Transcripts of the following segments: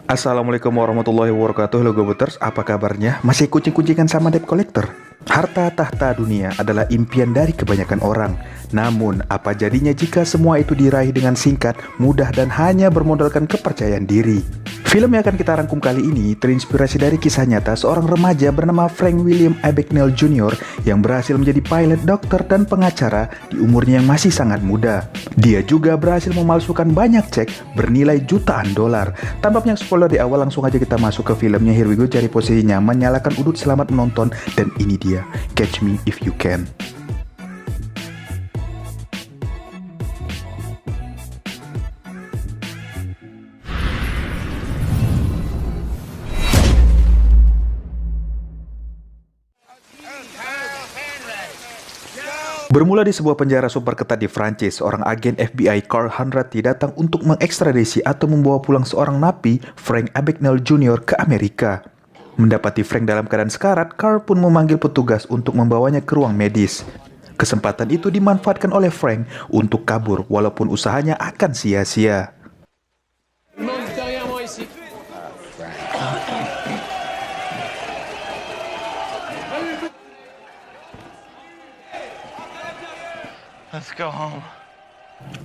Assalamualaikum warahmatullahi wabarakatuh. Halo Goboters, apa kabarnya? Masih kucing-kucingan sama debt collector? Harta tahta dunia adalah impian dari kebanyakan orang. Namun, apa jadinya jika semua itu diraih dengan singkat, mudah, dan hanya bermodalkan kepercayaan diri? Film yang akan kita rangkum kali ini terinspirasi dari kisah nyata seorang remaja bernama Frank William Abagnale Jr. yang berhasil menjadi pilot, dokter, dan pengacara di umurnya yang masih sangat muda. Dia juga berhasil memalsukan banyak cek bernilai jutaan dolar. Tanpa banyak spoiler di awal, langsung aja kita masuk ke filmnya. Here we go, cari posisi nyaman, nyalakan udut, selamat menonton, dan ini dia, Catch Me If You Can. Bermula di sebuah penjara super ketat di Prancis, seorang agen FBI Carl Hanratty datang untuk mengekstradisi atau membawa pulang seorang napi, Frank Abagnale Jr. ke Amerika. Mendapati Frank dalam keadaan sekarat, Carl pun memanggil petugas untuk membawanya ke ruang medis. Kesempatan itu dimanfaatkan oleh Frank untuk kabur, walaupun usahanya akan sia-sia. Let's go home.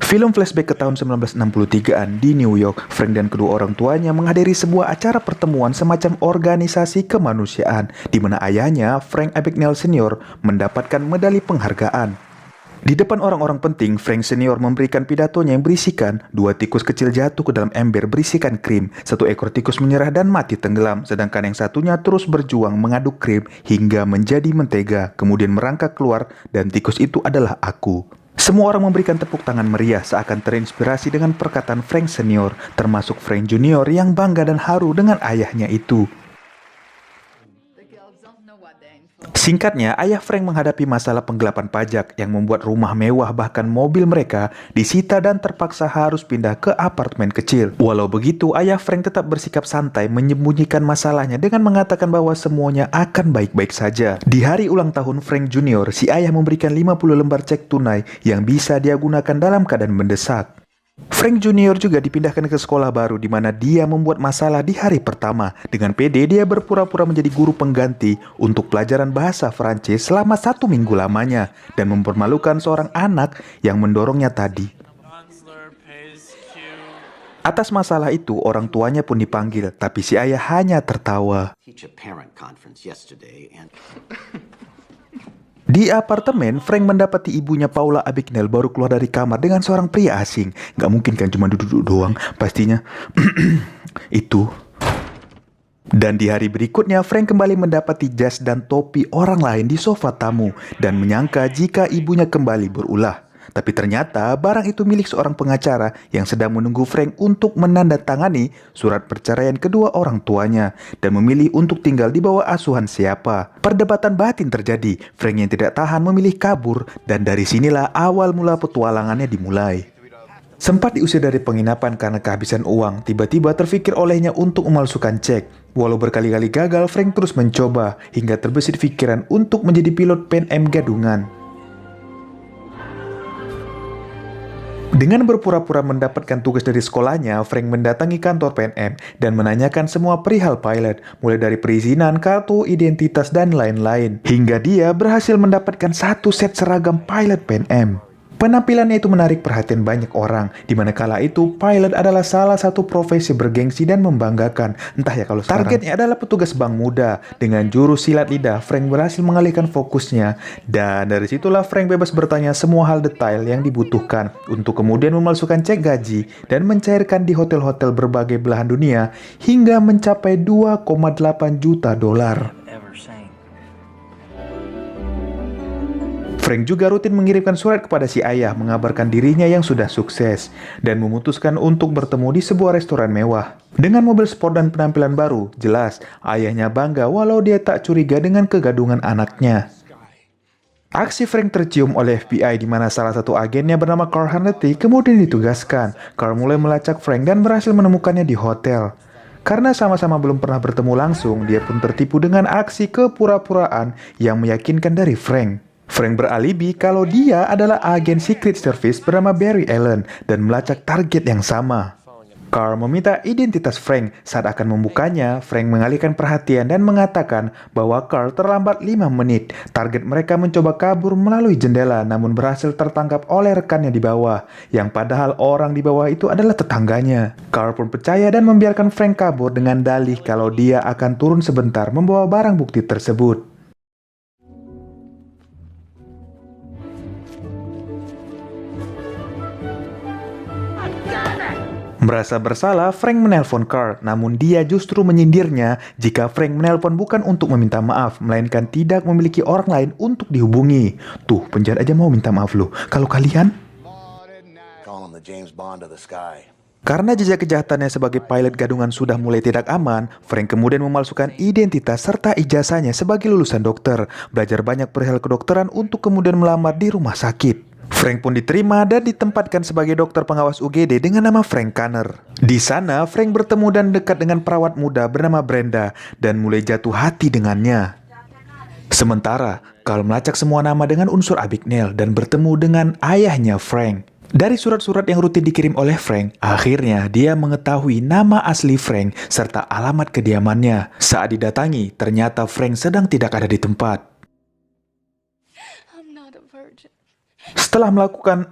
Film flashback ke tahun 1963-an di New York. Frank dan kedua orang tuanya menghadiri sebuah acara pertemuan semacam organisasi kemanusiaan, di mana ayahnya, Frank Abagnale Sr., mendapatkan medali penghargaan. Di depan orang-orang penting, Frank Sr. memberikan pidatonya yang berisikan 2 tikus kecil jatuh ke dalam ember berisikan krim, 1 ekor tikus menyerah dan mati tenggelam, sedangkan yang satunya terus berjuang mengaduk krim hingga menjadi mentega, kemudian merangkak keluar, dan tikus itu adalah aku. Semua orang memberikan tepuk tangan meriah seakan terinspirasi dengan perkataan Frank Senior, termasuk Frank Junior yang bangga dan haru dengan ayahnya itu. Singkatnya, ayah Frank menghadapi masalah penggelapan pajak yang membuat rumah mewah bahkan mobil mereka disita dan terpaksa harus pindah ke apartemen kecil. Walau begitu, ayah Frank tetap bersikap santai menyembunyikan masalahnya dengan mengatakan bahwa semuanya akan baik-baik saja. Di hari ulang tahun Frank Junior, si ayah memberikan 50 lembar cek tunai yang bisa dia gunakan dalam keadaan mendesak. Frank Junior juga dipindahkan ke sekolah baru di mana dia membuat masalah di hari pertama. Dengan pede, dia berpura-pura menjadi guru pengganti untuk pelajaran bahasa Prancis selama 1 minggu lamanya dan mempermalukan seorang anak yang mendorongnya tadi. Atas masalah itu, orang tuanya pun dipanggil, tapi si ayah hanya tertawa. Di apartemen, Frank mendapati ibunya Paula Abagnale baru keluar dari kamar dengan seorang pria asing. Gak mungkin kan cuma duduk doang, pastinya. Itu. Dan di hari berikutnya, Frank kembali mendapati jas dan topi orang lain di sofa tamu dan menyangka jika ibunya kembali berulah. Tapi ternyata barang itu milik seorang pengacara yang sedang menunggu Frank untuk menandatangani surat perceraian kedua orang tuanya dan memilih untuk tinggal di bawah asuhan siapa. Perdebatan batin terjadi. Frank yang tidak tahan memilih kabur dan dari sinilah awal mula petualangannya dimulai. Sempat diusir dari penginapan karena kehabisan uang, tiba-tiba terfikir olehnya untuk memalsukan cek. Walau berkali-kali gagal, Frank terus mencoba hingga terbesit pikiran untuk menjadi pilot Pan Am gadungan. Dengan berpura-pura mendapatkan tugas dari sekolahnya, Frank mendatangi kantor Pan Am dan menanyakan semua perihal pilot, mulai dari perizinan, kartu identitas, dan lain-lain. Hingga dia berhasil mendapatkan 1 set seragam pilot Pan Am. Penampilannya itu menarik perhatian banyak orang, di mana kala itu pilot adalah salah satu profesi bergengsi dan membanggakan. Entah ya kalau sekarang. Targetnya adalah petugas bank muda. Dengan jurus silat lidah, Frank berhasil mengalihkan fokusnya. Dan dari situlah Frank bebas bertanya semua hal detail yang dibutuhkan untuk kemudian memalsukan cek gaji dan mencairkan di hotel-hotel berbagai belahan dunia hingga mencapai 2,8 juta dolar. Frank juga rutin mengirimkan surat kepada si ayah mengabarkan dirinya yang sudah sukses dan memutuskan untuk bertemu di sebuah restoran mewah. Dengan mobil sport dan penampilan baru, jelas ayahnya bangga walau dia tak curiga dengan kegadungan anaknya. Aksi Frank tercium oleh FBI di mana salah satu agennya bernama Carl Hanratty kemudian ditugaskan. Carl mulai melacak Frank dan berhasil menemukannya di hotel. Karena sama-sama belum pernah bertemu langsung, dia pun tertipu dengan aksi kepura-puraan yang meyakinkan dari Frank. Frank beralibi kalau dia adalah agen Secret Service bernama Barry Allen dan melacak target yang sama. Carl meminta identitas Frank. Saat akan membukanya, Frank mengalihkan perhatian dan mengatakan bahwa Carl terlambat 5 menit. Target mereka mencoba kabur melalui jendela namun berhasil tertangkap oleh rekannya di bawah, yang padahal orang di bawah itu adalah tetangganya. Carl pun percaya dan membiarkan Frank kabur dengan dalih kalau dia akan turun sebentar membawa barang bukti tersebut. Merasa bersalah, Frank menelpon Carl, namun dia justru menyindirnya jika Frank menelpon bukan untuk meminta maaf, melainkan tidak memiliki orang lain untuk dihubungi. Tuh, penjahat aja mau minta maaf loh. Kalau kalian? Karena jejak kejahatannya sebagai pilot gadungan sudah mulai tidak aman, Frank kemudian memalsukan identitas serta ijazahnya sebagai lulusan dokter, belajar banyak perihal kedokteran untuk kemudian melamar di rumah sakit. Frank pun diterima dan ditempatkan sebagai dokter pengawas UGD dengan nama Frank Kanner. Di sana, Frank bertemu dan dekat dengan perawat muda bernama Brenda dan mulai jatuh hati dengannya. Sementara, Carl melacak semua nama dengan unsur Abigail dan bertemu dengan ayahnya Frank. Dari surat-surat yang rutin dikirim oleh Frank, akhirnya dia mengetahui nama asli Frank serta alamat kediamannya. Saat didatangi, ternyata Frank sedang tidak ada di tempat. Setelah melakukan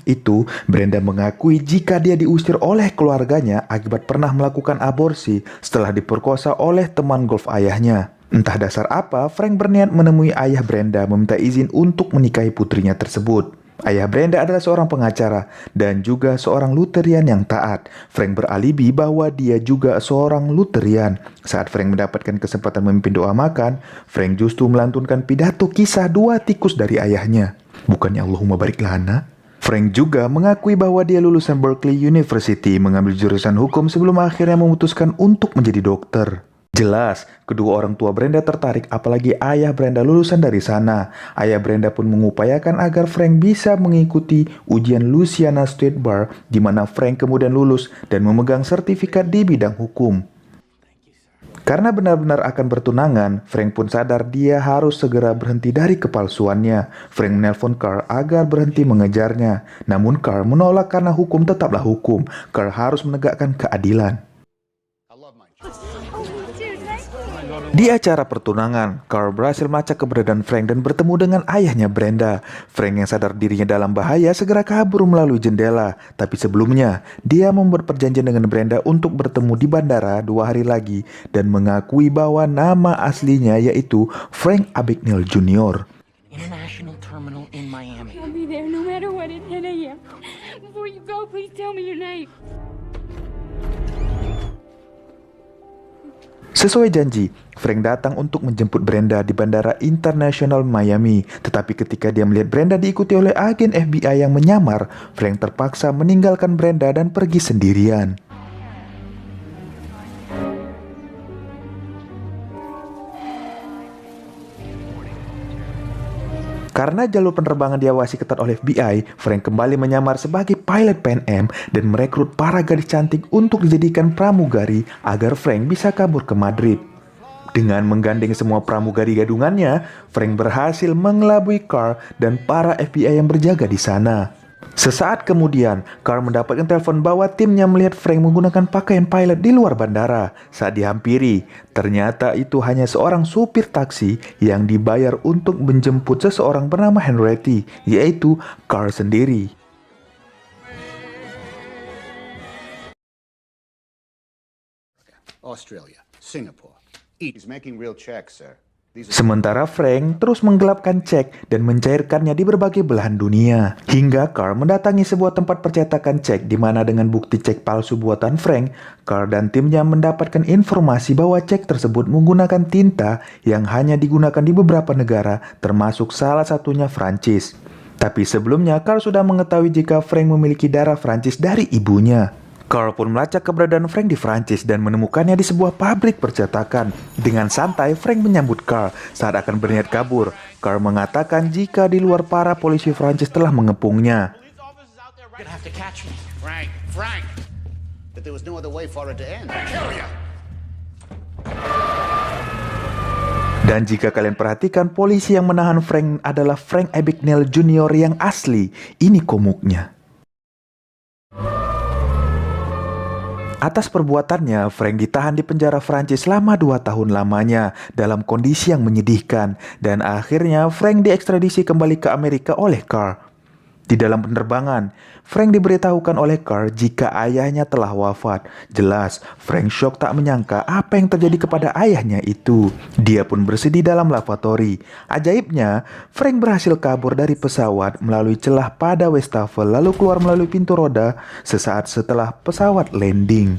itu, Brenda mengakui jika dia diusir oleh keluarganya akibat pernah melakukan aborsi setelah diperkosa oleh teman golf ayahnya. Entah dasar apa, Frank berniat menemui ayah Brenda meminta izin untuk menikahi putrinya tersebut. Ayah Brenda adalah seorang pengacara dan juga seorang Lutherian yang taat. Frank beralibi bahwa dia juga seorang Lutherian. Saat Frank mendapatkan kesempatan memimpin doa makan, Frank justru melantunkan pidato kisah 2 tikus dari ayahnya. Bukannya Allahumma barik lana? Frank juga mengakui bahwa dia lulusan Berkeley University, mengambil jurusan hukum sebelum akhirnya memutuskan untuk menjadi dokter. Jelas, kedua orang tua Brenda tertarik, apalagi ayah Brenda lulusan dari sana. Ayah Brenda pun mengupayakan agar Frank bisa mengikuti ujian Louisiana State Bar, di mana Frank kemudian lulus dan memegang sertifikat di bidang hukum. Karena benar-benar akan bertunangan, Frank pun sadar dia harus segera berhenti dari kepalsuannya. Frank menelpon Carl agar berhenti mengejarnya. Namun Carl menolak karena hukum tetaplah hukum. Carl harus menegakkan keadilan. Di acara pertunangan, Carl berhasil melacak keberadaan Frank dan bertemu dengan ayahnya Brenda. Frank yang sadar dirinya dalam bahaya segera kabur melalui jendela. Tapi sebelumnya, dia membuat perjanjian dengan Brenda untuk bertemu di bandara 2 hari lagi dan mengakui bahwa nama aslinya yaitu Frank Abagnale Jr. International Terminal in Miami. I'll be there no matter what at 10 a.m. Before you go, please tell me your name. Sesuai janji, Frank datang untuk menjemput Brenda di Bandara Internasional Miami. Tetapi ketika dia melihat Brenda diikuti oleh agen FBI yang menyamar, Frank terpaksa meninggalkan Brenda dan pergi sendirian. Karena jalur penerbangan diawasi ketat oleh FBI, Frank kembali menyamar sebagai pilot PNM dan merekrut para gadis cantik untuk dijadikan pramugari agar Frank bisa kabur ke Madrid. Dengan menggandeng semua pramugari gadungannya, Frank berhasil mengelabui Carl dan para FBI yang berjaga di sana. Sesaat kemudian, Carl mendapatkan telepon bahwa timnya melihat Frank menggunakan pakaian pilot di luar bandara. Saat dihampiri, ternyata itu hanya seorang supir taksi yang dibayar untuk menjemput seseorang bernama Henriette, yaitu Carl sendiri. Australia, Singapore. He's making real checks, sir. Sementara Frank terus menggelapkan cek dan mencairkannya di berbagai belahan dunia. Hingga Carl mendatangi sebuah tempat percetakan cek di mana dengan bukti cek palsu buatan Frank, Carl dan timnya mendapatkan informasi bahwa cek tersebut menggunakan tinta yang hanya digunakan di beberapa negara, termasuk salah satunya Prancis. Tapi sebelumnya Carl sudah mengetahui jika Frank memiliki darah Prancis dari ibunya. Carl pun melacak keberadaan Frank di Prancis dan menemukannya di sebuah pabrik percetakan. Dengan santai, Frank menyambut Carl saat akan berniat kabur. Carl mengatakan jika di luar para polisi Prancis telah mengepungnya. Frank, that there was no other way for it to end. Dan jika kalian perhatikan, polisi yang menahan Frank adalah Frank Abagnale Jr. yang asli. Ini komuknya. Atas perbuatannya, Frank ditahan di penjara Prancis selama 2 tahun lamanya dalam kondisi yang menyedihkan. Dan akhirnya Frank diekstradisi kembali ke Amerika oleh Carl. Di dalam penerbangan, Frank diberitahukan oleh Carl jika ayahnya telah wafat. Jelas, Frank shock tak menyangka apa yang terjadi kepada ayahnya itu. Dia pun bersedih dalam lavatory. Ajaibnya, Frank berhasil kabur dari pesawat melalui celah pada wastafel lalu keluar melalui pintu roda sesaat setelah pesawat landing.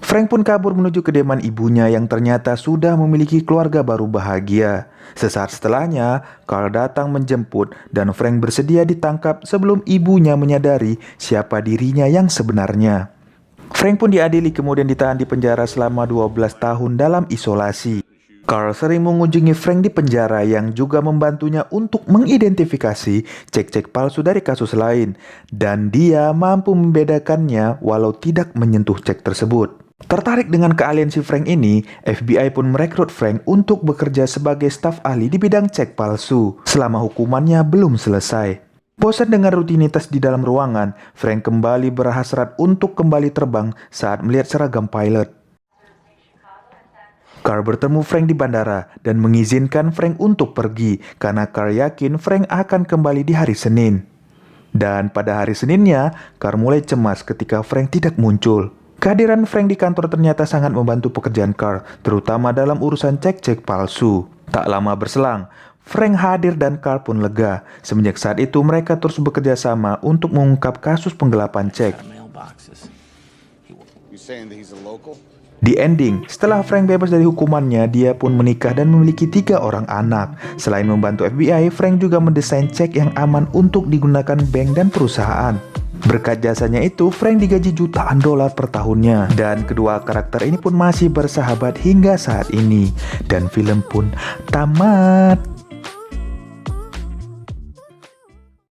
Frank pun kabur menuju kediaman ibunya yang ternyata sudah memiliki keluarga baru bahagia. Sesaat setelahnya, Carl datang menjemput dan Frank bersedia ditangkap sebelum ibunya menyadari siapa dirinya yang sebenarnya. Frank pun diadili kemudian ditahan di penjara selama 12 tahun dalam isolasi. Carl sering mengunjungi Frank di penjara yang juga membantunya untuk mengidentifikasi cek-cek palsu dari kasus lain. Dan dia mampu membedakannya walau tidak menyentuh cek tersebut. Tertarik dengan keahlian si Frank ini, FBI pun merekrut Frank untuk bekerja sebagai staf ahli di bidang cek palsu selama hukumannya belum selesai. Bosan dengan rutinitas di dalam ruangan, Frank kembali berhasrat untuk kembali terbang saat melihat seragam pilot. Carl bertemu Frank di bandara dan mengizinkan Frank untuk pergi karena Carl yakin Frank akan kembali di hari Senin. Dan pada hari Seninnya, Carl mulai cemas ketika Frank tidak muncul. Kehadiran Frank di kantor ternyata sangat membantu pekerjaan Carl, terutama dalam urusan cek-cek palsu. Tak lama berselang, Frank hadir dan Carl pun lega. Semenjak saat itu mereka terus bekerja sama untuk mengungkap kasus penggelapan cek. You saying that he's a local? Di ending, setelah Frank bebas dari hukumannya, dia pun menikah dan memiliki 3 orang anak. Selain membantu FBI, Frank juga mendesain cek yang aman untuk digunakan bank dan perusahaan. Berkat jasanya itu, Frank digaji jutaan dolar per tahunnya. Dan kedua karakter ini pun masih bersahabat hingga saat ini. Dan film pun tamat.